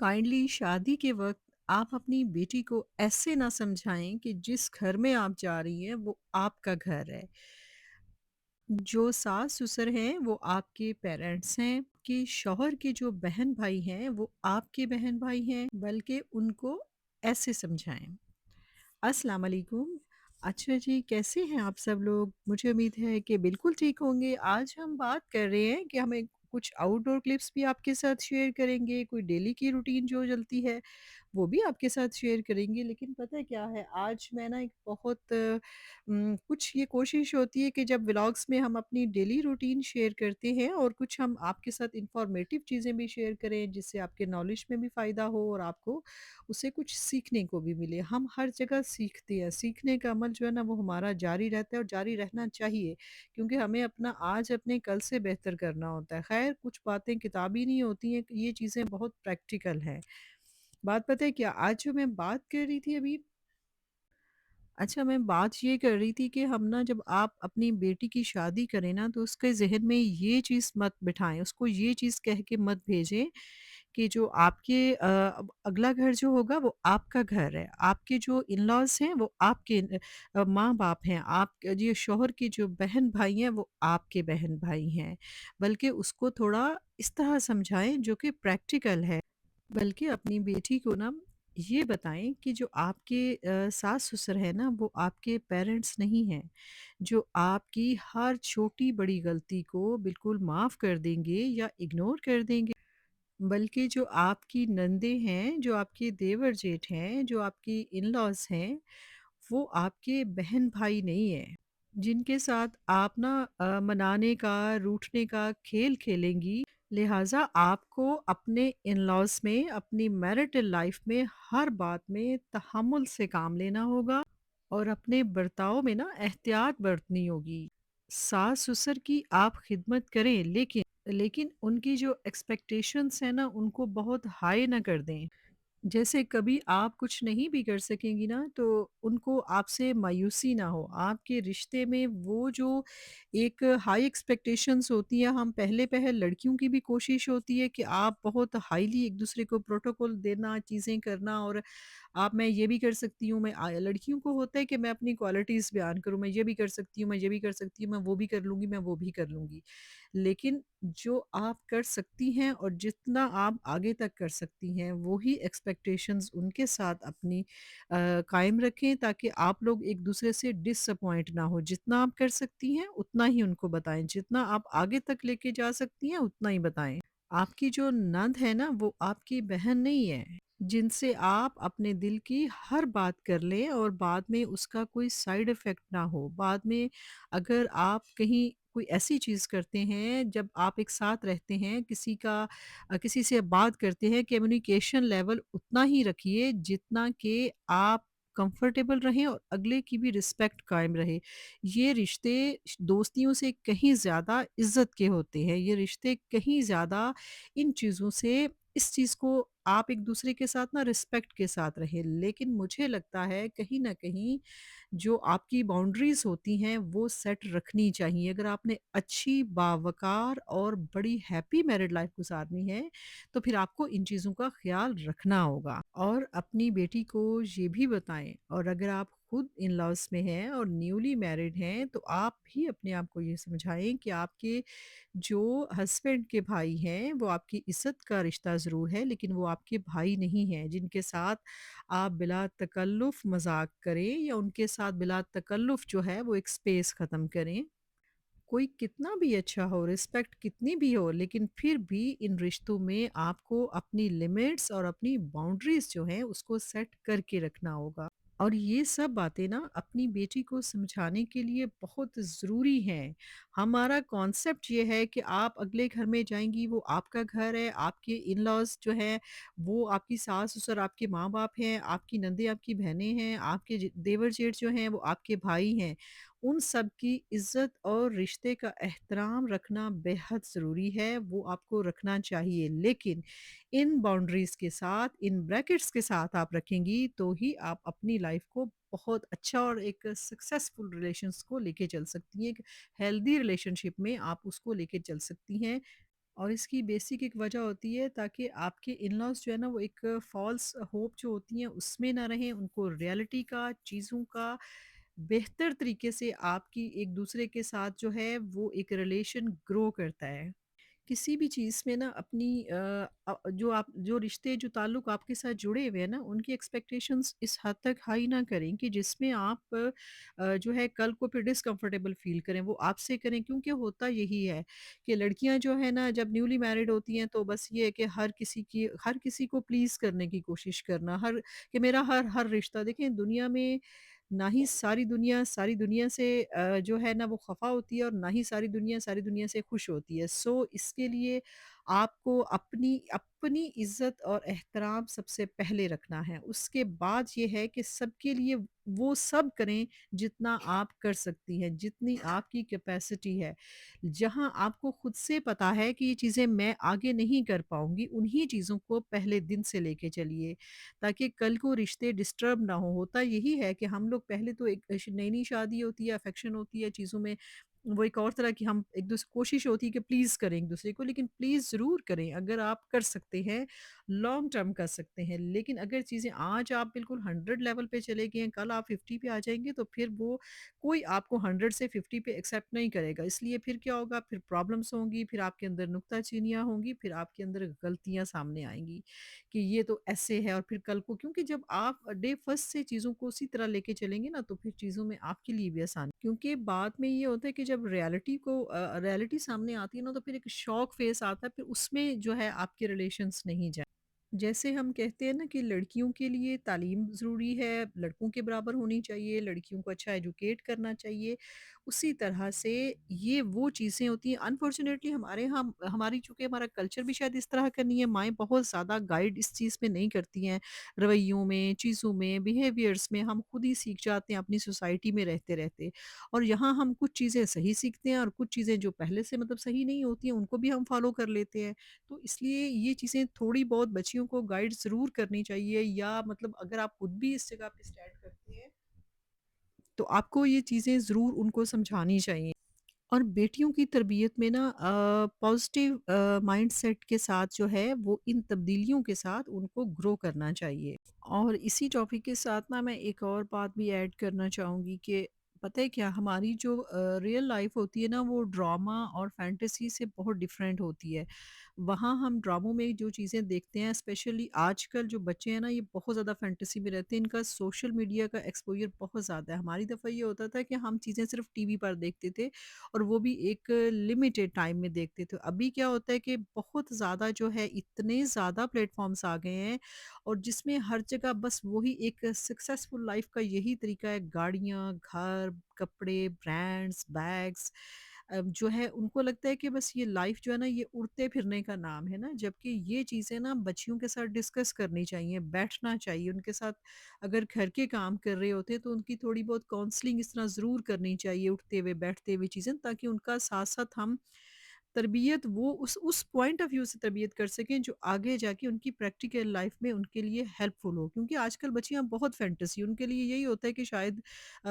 Kindly शादी के वक्त आप अपनी बेटी को ऐसे ना समझाएं कि जिस घर में आप जा रही हैं वो आपका घर है। जो सास ससुर हैं वो आपके पेरेंट्स हैं, कि शौहर के जो बहन भाई हैं वो आपके बहन भाई हैं, बल्कि उनको ऐसे समझाएं। अस्सलाम वालेकुम। अच्छा जी, कैसे हैं आप सब लोग? मुझे उम्मीद है कि बिल्कुल ठीक होंगे। आज हम बात कर रहे हैं कि हमें कुछ आउटडोर क्लिप्स भी आपके साथ शेयर करेंगे, कोई डेली की रूटीन जो चलती है वो भी आपके साथ शेयर करेंगे। लेकिन पता है क्या है, आज मैं ना एक बहुत कुछ ये कोशिश होती है कि जब व्लॉग्स में हम अपनी डेली रूटीन शेयर करते हैं और कुछ हम आपके साथ इंफॉर्मेटिव चीज़ें भी शेयर करें, जिससे आपके नॉलेज में भी फ़ायदा हो और आपको उससे कुछ सीखने को भी मिले। हम हर जगह सीखते हैं, सीखने का अमल जो है ना वो हमारा जारी रहता है और जारी रहना चाहिए, क्योंकि हमें अपना आज अपने कल से बेहतर करना होता है। ख़ैर, कुछ बातें किताबी नहीं होती हैं, ये चीज़ें बहुत प्रैक्टिकल हैं। बात पता है क्या, आज जो मैं बात कर रही थी अभी, अच्छा, मैं बात ये कर रही थी कि हम ना, जब आप अपनी बेटी की शादी करें ना, तो उसके ज़हन में ये चीज़ मत बिठाएँ, उसको ये चीज़ कह के मत भेजें कि जो आपके अब अगला घर जो होगा वो आपका घर है। आपके जो इन-लॉज़ हैं वो आपके माँ-बाप हैं। आप ये शौहर की जो बहन-भाई हैं वो आपके बहन-भाई हैं। बल्कि उसको थोड़ा इस तरह समझाएँ जो कि प्रैक्टिकल है। बल्कि अपनी बेटी को ना ये बताएं कि जो आपके सास-ससुर हैं ना वो आपके पेरेंट्स नहीं हैं, जो आपकी हर छोटी-बड़ी गलती को बिल्कुल माफ़ कर देंगे या इग्नोर कर देंगे। बल्कि जो आपकी नंदे हैं, जो आपके देवर-जेठ हैं, जो आपकी इन-लॉज़ हैं, वो आपके बहन-भाई नहीं हैं, जिनके साथ आप ना मनाने का, रूठने का खेल खेलेंगी। लिहाज़ा आपको अपने इन-लॉज़ में, अपनी मैरिटल लाइफ़ में हर बात में तहम्मुल से काम लेना होगा और अपने बर्ताव में ना एहतियात बरतनी होगी। सास-ससुर की आप खिदमत करें, लेकिन उनकी जो एक्सपेक्टेशंस हैं ना उनको बहुत हाई ना कर दें। जैसे कभी आप कुछ नहीं भी कर सकेंगी ना, तो उनको आपसे मायूसी ना हो। आपके रिश्ते में वो जो एक हाई एक्सपेक्टेशंस होती हैं, हम पहले-पहल लड़कियों की भी कोशिश होती है कि आप बहुत हाईली एक-दूसरे को प्रोटोकॉल देना, चीज़ें करना, और आप मैं ये भी कर सकती हूँ, लड़कियों को होता है कि मैं अपनी क्वालिटीज़ बयान करूँ, मैं ये भी कर सकती हूँ, मैं ये भी कर सकती हूँ, मैं वो भी कर लूँगी, मैं वो भी कर लूँगी। लेकिन जो आप कर सकती हैं और जितना आप आगे तक कर सकती हैं, वो ही एक्सपेक्टेशंस उनके साथ अपनी कायम रखें, ताकि आप लोग एक-दूसरे से डिसअपॉइंट ना हो। जितना आप कर सकती हैं, उतना ही उनको बताएँ, जितना आप आगे तक लेके जा सकती हैं, उतना ही बताएँ। आपकी जो नंद है ना, वो आपकी बहन नहीं है, जिनसे आप अपने दिल की हर बात कर लें और बाद में उसका कोई साइड इफ़ेक्ट ना हो। बाद में अगर आप कहीं कोई ऐसी चीज़ करते हैं, जब आप एक साथ रहते हैं, किसी से बात करते हैं, कम्युनिकेशन लेवल उतना ही रखिए जितना कि आप कंफर्टेबल रहें और अगले की भी रिस्पेक्ट कायम रहे। ये रिश्ते दोस्तियों से कहीं ज़्यादा इज़्ज़त के होते हैं। ये रिश्ते कहीं ज़्यादा इन चीज़ों से, इस चीज़ को आप एक-दूसरे के साथ ना रिस्पेक्ट के साथ रहें। लेकिन मुझे लगता है कहीं न कहीं जो आपकी बाउंड्रीज़ होती हैं वो सेट रखनी चाहिए। अगर आपने अच्छी, बावक़ार और बड़ी हैप्पी मैरिड लाइफ़ गुज़ारनी है, तो फिर आपको इन चीज़ों का ख़्याल रखना होगा और अपनी बेटी को ये भी बताएँ। और अगर आप खुद इन-लॉज़ में हैं और न्यूली मैरिड हैं, तो आप भी अपने आप को ये समझाएँ कि आपके जो हस्बैंड के भाई हैं, वो आपकी इज़्ज़त का रिश्ता ज़रूर है, लेकिन वो आपके भाई नहीं हैं, जिनके साथ आप बिला तकल्लुफ़ मज़ाक करें या उनके साथ बिला तकल्लुफ़ जो है वो एक स्पेस ख़त्म करें। कोई कितना भी अच्छा हो, रिस्पेक्ट कितनी भी हो, लेकिन फिर भी इन रिश्तों में आपको अपनी लिमिट्स और अपनी बाउंड्रीज़ जो हैं उसको सेट करके रखना होगा। और ये सब बातें ना अपनी बेटी को समझाने के लिए बहुत ज़रूरी हैं। हमारा कॉन्सेप्ट ये है कि आप अगले घर में जाएँगी, वो आपका घर है, आपके इन-लॉज़ जो हैं वो आपकी सास-ससुर आपके माँ-बाप हैं, आपकी नंदें आपकी बहनें हैं, आपके देवर-जेठ जो हैं वो आपके भाई हैं। उन सब की इज़्ज़त और रिश्ते का एहतराम रखना बेहद ज़रूरी है, वो आपको रखना चाहिए। लेकिन इन बाउंड्रीज़ के साथ, इन ब्रैकेट्स के साथ आप रखेंगी, तो ही आप अपनी लाइफ़ को बहुत अच्छा और एक सक्सेसफुल रिलेशंस को लेके चल सकती हैं। एक हेल्दी रिलेशनशिप में आप उसको लेके चल सकती हैं। اور اس کی بیسک ایک وجہ ہوتی ہے تاکہ آپ کے ان-لاز جو ہے نا وہ ایک فالس ہوپ جو ہوتی ہیں اس میں نہ رہیں، ان کو ریئلٹی کا، چیزوں کا بہتر طریقے سے آپ کی ایک دوسرے کے ساتھ جو ہے وہ ایک ریلیشن گرو کرتا ہے۔ کسی بھی چیز میں نا اپنی جو رشتے جو تعلق آپ کے ساتھ جڑے ہوئے ہیں نا ان کی ایکسپیکٹیشنز اس حد تک ہائی نہ کریں کہ جس میں آپ جو ہے کل کو پھر ڈسکمفرٹیبل فیل کریں، وہ آپ سے کریں کیونکہ ہوتا یہی ہے کہ لڑکیاں جو ہے نا جب نیولی میرڈ ہوتی ہیں تو بس یہ ہے کہ ہر کسی کو پلیز کرنے کی کوشش کرنا، کہ میرا ہر رشتہ دیکھیں دنیا میں نہ ہی ساری دنیا سے جو ہے نا وہ خفا ہوتی ہے اور نہ ہی ساری دنیا سے خوش ہوتی ہے۔ سو اس کے لیے آپ کو اپنی عزت اور احترام سب سے پہلے رکھنا ہے۔ اس کے بعد یہ ہے کہ سب کے لیے وہ سب کریں جتنا آپ کر سکتی ہیں، جتنی آپ کی کیپیسٹی ہے۔ جہاں آپ کو خود سے پتا ہے کہ یہ چیزیں میں آگے نہیں کر پاؤں گی، انہی چیزوں کو پہلے دن سے لے کے چلیے، تاکہ کل کو رشتے ڈسٹرب نہ ہوں۔ ہوتا یہی ہے کہ ہم لوگ پہلے تو ایک نئی شادی ہوتی ہے، افیکشن ہوتی ہے چیزوں میں، وہ ایک اور طرح کی ہم ایک دوسرے کوشش ہوتی ہے کہ پلیز کریں ایک دوسرے کو، لیکن پلیز ضرور کریں اگر آپ کر سکتے ہیں، لانگ ٹرم کر سکتے ہیں، لیکن اگر چیزیں آج آپ بالکل 100 لیول پہ چلے گئے ہیں، کل آپ 50 پہ آ جائیں گے تو پھر وہ کوئی آپ کو 100 سے 50 پہ ایکسیپٹ نہیں کرے گا، اس لیے پھر کیا ہوگا، پھر پرابلمس ہوں گی، پھر آپ کے اندر نکتہ چینیاں ہوں گی، پھر آپ کے اندر غلطیاں سامنے آئیں گی کہ یہ تو ایسے ہے، اور پھر کل کو کیونکہ جب آپ ڈے فرسٹ سے چیزوں کو اسی طرح لے کے چلیں گے نا تو پھر چیزوں میں آپ کے لیے بھی آسان، کیونکہ بعد میں یہ ہوتا ہے کہ جب ریئلٹی سامنے آتی ہے نا تو پھر ایک شوق فیس آتا ہے، پھر اس میں جو ہے آپ کے ریلیشنس نہیں جائیں۔ جیسے ہم کہتے ہیں نا کہ لڑکیوں کے لیے تعلیم ضروری ہے، لڑکوں کے برابر ہونی چاہیے، لڑکیوں کو اچھا ایجوکیٹ کرنا چاہیے، اسی طرح سے یہ وہ چیزیں ہوتی ہیں انفارچونیٹلی ہمارے ہاں، ہماری چونکہ ہمارا کلچر بھی شاید اس طرح کا نہیں ہے، مائیں بہت زیادہ گائیڈ اس چیز میں نہیں کرتی ہیں، رویوں میں، چیزوں میں، بیہیویئرس میں ہم خود ہی سیکھ جاتے ہیں اپنی سوسائٹی میں رہتے رہتے، اور یہاں ہم کچھ چیزیں صحیح سیکھتے ہیں اور کچھ چیزیں جو پہلے سے مطلب صحیح نہیں ہوتی ہیں ان کو بھی ہم فالو کر لیتے ہیں۔ تو اس لیے یہ چیزیں تھوڑی بہت بچیوں کو گائیڈ ضرور کرنی چاہیے، یا مطلب اگر آپ خود بھی اس جگہ پہ اسٹینڈ کرتے ہیں تو آپ کو یہ چیزیں ضرور ان کو سمجھانی چاہیے۔ اور بیٹیوں کی تربیت میں نا پازیٹیو مائنڈ سیٹ کے ساتھ جو ہے وہ ان تبدیلیوں کے ساتھ ان کو گرو کرنا چاہیے۔ اور اسی ٹاپک کے ساتھ نا میں ایک اور بات بھی ایڈ کرنا چاہوں گی کہ پتہ ہے کیا، ہماری جو ریئل لائف ہوتی ہے نا وہ ڈرامہ اور فینٹیسی سے بہت ڈفرینٹ ہوتی ہے۔ وہاں ہم ڈراموں میں جو چیزیں دیکھتے ہیں اسپیشلی آج کل جو بچے ہیں نا یہ بہت زیادہ فینٹیسی میں رہتے ہیں، ان کا سوشل میڈیا کا ایکسپوجر بہت زیادہ ہے۔ ہماری دفعہ یہ ہوتا تھا کہ ہم چیزیں صرف ٹی وی پر دیکھتے تھے اور وہ بھی ایک لمیٹڈ ٹائم میں دیکھتے تھے۔ ابھی کیا ہوتا ہے کہ بہت زیادہ جو ہے اتنے زیادہ پلیٹ فارمس آ گئے ہیں، اور جس میں ہر جگہ بس وہی ایک سکسیسفل لائف کا یہی طریقہ ہے، گاڑیاں، گھر، کپڑے، برانڈز، بیگز، جو ہے ان کو لگتا ہے کہ بس یہ لائف جو ہے نا یہ اڑتے پھرنے کا نام ہے نا، جبکہ یہ چیزیں نا بچیوں کے ساتھ ڈسکس کرنی چاہیے، بیٹھنا چاہیے ان کے ساتھ، اگر گھر کے کام کر رہے ہوتے ہیں تو ان کی تھوڑی بہت کاؤنسلنگ اس طرح ضرور کرنی چاہیے، اٹھتے ہوئے بیٹھتے ہوئے چیزیں، تاکہ ان کا ساتھ ساتھ ہم تربیت وہ اس پوائنٹ آف ویو سے تربیت کر سکیں جو آگے جا کے ان کی پریکٹیکل لائف میں ان کے لیے ہیلپ فل ہو، کیونکہ آج کل بچیاں بہت فینٹیسی، ان کے لیے یہی ہوتا ہے کہ شاید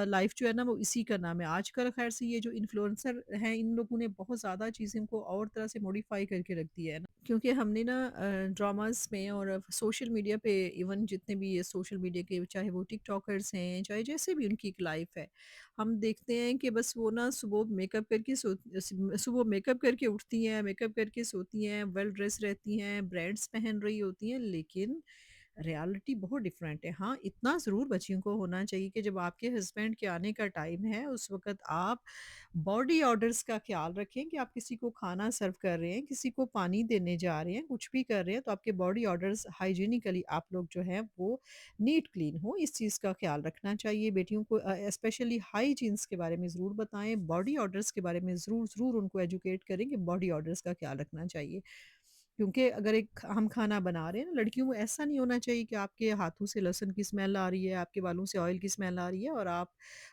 لائف جو ہے نا وہ اسی کا نام ہے۔ آج کل خیر سے یہ جو انفلوئنسر ہیں ان لوگوں نے بہت زیادہ چیزیں کو اور طرح سے موڈیفائی کر کے رکھ دیا ہے نا، کیونکہ ہم نے نا ڈراماز میں اور سوشل میڈیا پہ، ایون جتنے بھی یہ سوشل میڈیا کے چاہے وہ ٹک ٹاکرز ہیں چاہے جیسے بھی ان کی ایک لائف ہے، ہم دیکھتے ہیں کہ بس وہ نا صبح میک اپ کر کے اٹھتی ہیں، میک اپ کر کے سوتی ہیں، ویل ڈریس رہتی ہیں، برانڈس پہن رہی ہوتی ہیں، لیکن ریالٹی بہت ڈفرینٹ ہے۔ ہاں اتنا ضرور بچیوں کو ہونا چاہیے کہ جب آپ کے ہسبینڈ کے آنے کا ٹائم ہے اس وقت آپ باڈی آرڈرس کا خیال رکھیں کہ آپ کسی کو کھانا سرو کر رہے ہیں، کسی کو پانی دینے جا رہے ہیں، کچھ بھی کر رہے ہیں تو آپ کے باڈی آرڈرس ہائیجینیکلی آپ لوگ جو ہیں وہ نیٹ کلین ہو، اس چیز کا خیال رکھنا چاہیے۔ بیٹیوں کو اسپیشلی ہائیجینس کے بارے میں ضرور بتائیں، باڈی آرڈرس کے بارے میں ضرور ضرور ان کو ایجوکیٹ کریں کہ باڈی آرڈرس کا خیال رکھنا چاہیے، क्योंकि अगर एक हम खाना बना रहे हैं ना, लड़कियों को ऐसा नहीं होना चाहिए कि आपके हाथों से लहसुन की स्मेल आ रही है, आपके बालों से ऑयल की स्मेल आ रही है और आप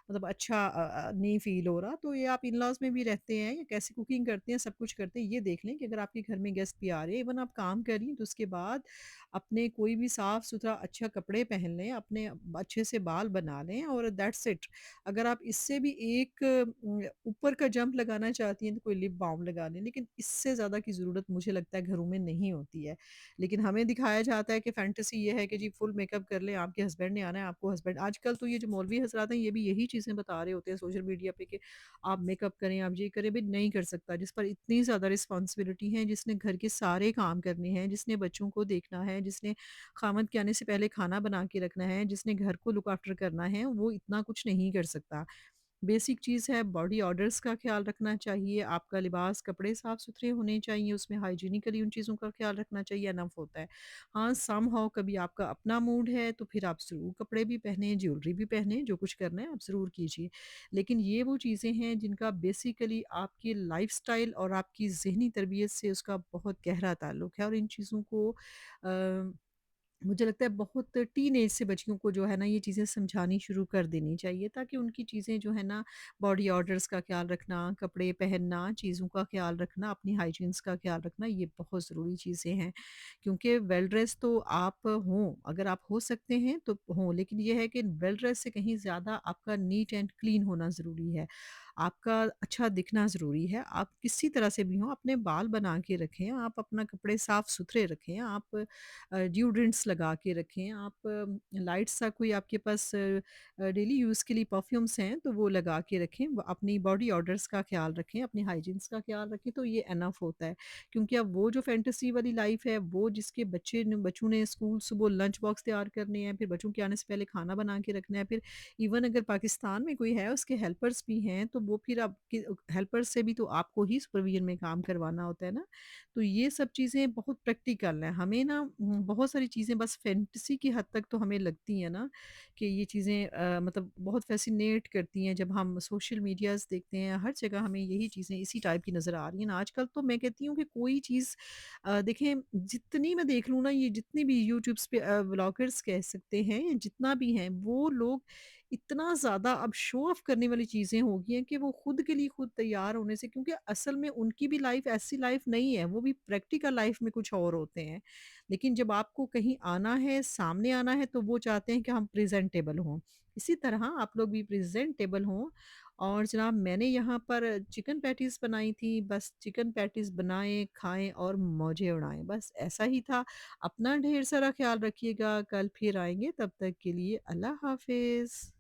मतलब अच्छा नहीं फ़ील हो रहा। तो ये आप इन-लॉज़ में भी रहते हैं या कैसे कुकिंग करते हैं, सब कुछ करते हैं, ये देख लें कि अगर आपके घर में गेस्ट भी आ रहे हैं, इवन आप काम कर रही हैं, तो उसके बाद अपने कोई भी साफ-सुथरा अच्छा कपड़े पहन लें, अपने अच्छे से बाल बना लें और दैट्स इट। अगर आप इससे भी एक ऊपर का जंप लगाना चाहती हैं, तो कोई लिप बाल्म लगा लें, लेकिन इससे ज़्यादा की ज़रूरत मुझे लगता है घरों में नहीं होती है। लेकिन हमें दिखाया जाता है कि फैंटेसी ये है कि जी फुल मेकअप कर लें, आपके हस्बैंड ने आना है, आपको हस्बैंड आजकल तो ये जो मौलवी हज़रात हैं, ये भी यही चीज़ें बता रहे होते हैं सोशल मीडिया पे कि आप मेकअप करें, आप ये करें, भई नहीं कर सकता, जिस पर इतनी ज़्यादा रिस्पॉन्सिबिलिटी है, जिसने घर के सारे काम करने हैं, जिसने बच्चों को देखना है, जिसने खामद के आने से पहले खाना बना के रखना है, जिसने घर को लुक आफ्टर करना है, वो इतना कुछ नहीं कर सकता। बेसिक चीज़ है बॉडी ऑर्डर्स का ख़्याल रखना चाहिए, आपका लिबास, कपड़े साफ़-सुथरे होने चाहिए, उसमें हाइजीनिकली उन चीज़ों का ख़्याल रखना चाहिए, इनफ होता है। हाँ, समहाउ कभी आपका अपना मूड है तो फिर आप ज़रूर कपड़े भी पहनें, ज्वेलरी भी पहनें, जो कुछ करना है आप ज़रूर कीजिए। लेकिन ये वो चीज़ें हैं जिनका बेसिकली आपकी लाइफ़स्टाइल और आपकी ज़हनी तरबियत से उसका बहुत गहरा ताल्लुक है और इन चीज़ों को मुझे लगता है बहुत टीनेज से बच्चियों को जो है ना ये चीज़ें समझानी शुरू कर देनी चाहिए ताकि उनकी चीज़ें जो है ना बॉडी ऑर्डर्स का ख्याल रखना, कपड़े पहनना, चीज़ों का ख्याल रखना, अपनी हाइजीन्स का ख्याल रखना ये बहुत ज़रूरी चीज़ें हैं। क्योंकि वेल ड्रेस तो आप हों, अगर आप हो सकते हैं तो हों, लेकिन ये है कि वेल ड्रेस से कहीं ज़्यादा आपका नीट एंड क्लीन होना ज़रूरी है। आपका अच्छा दिखना ज़रूरी है। आप किसी तरह से भी हों, अपने बाल बना के रखें, आप अपना कपड़े साफ-सुथरे रखें, आप डिओड्रेंट्स लगा के रखें, आप लाइट सा कोई आपके पास डेली यूज़ के लिए परफ्यूम्स हैं, तो वो लगा के रखें। अपनी बॉडी ऑर्डर्स का ख़्याल रखें, अपनी हाइजीन्स का ख़्याल रखें, तो ये इनफ होता है। क्योंकि अब वो जो फैंटेसी वाली लाइफ़ है, वो जिसके बच्चों ने स्कूल सुबह लंच बॉक्स तैयार करने हैं, फिर बच्चों के आने से पहले खाना बना के रखना है, फिर इवन अगर पाकिस्तान में कोई है, उसके हेल्पर्स भी हैं, तो वो फिर आपके हेल्पर्स से भी तो आपको ही सुपरविज़न में काम करवाना होता है ना। तो ये सब चीज़ें बहुत प्रैक्टिकल हैं। हमें ना बहुत सारी चीज़ें बस फैंटेसी की हद तक तो हमें लगती हैं ना कि ये चीज़ें मतलब बहुत फ़ैसिनेट करती हैं जब हम सोशल मीडियाज़ देखते हैं, हर जगह हमें यही चीज़ें इसी टाइप की नज़र आ रही हैं ना। आजकल तो मैं कहती हूँ कि कोई चीज़ देखें जितनी मैं देख लूँ ना ये जितनी भी यूट्यूब्स पे व्लॉगर्स कह सकते हैं या जितना भी हैं, वो लोग इतना ज़्यादा अब शो ऑफ करने वाली चीज़ें हो गई हैं कि वो खुद के लिए खुद तैयार होने से क्योंकि असल में उनकी भी लाइफ ऐसी लाइफ नहीं है, वो भी प्रैक्टिकल लाइफ में कुछ और होते हैं। लेकिन जब आपको कहीं आना है, सामने आना है तो वो चाहते हैं कि हम प्रेज़ेंटेबल हों। इसी तरह आप लोग भी प्रेज़ेंटेबल हों और जनाब मैंने यहाँ पर चिकन पैटीज़ बनाई थी, बस चिकन पैटीज़ बनाएँ, खाएँ और मौजें उड़ाएँ, बस ऐसा ही था। अपना ढेर सारा ख़्याल रखिएगा, कल फिर आएँगे, तब तक के लिए अल्लाह हाफ़िज़।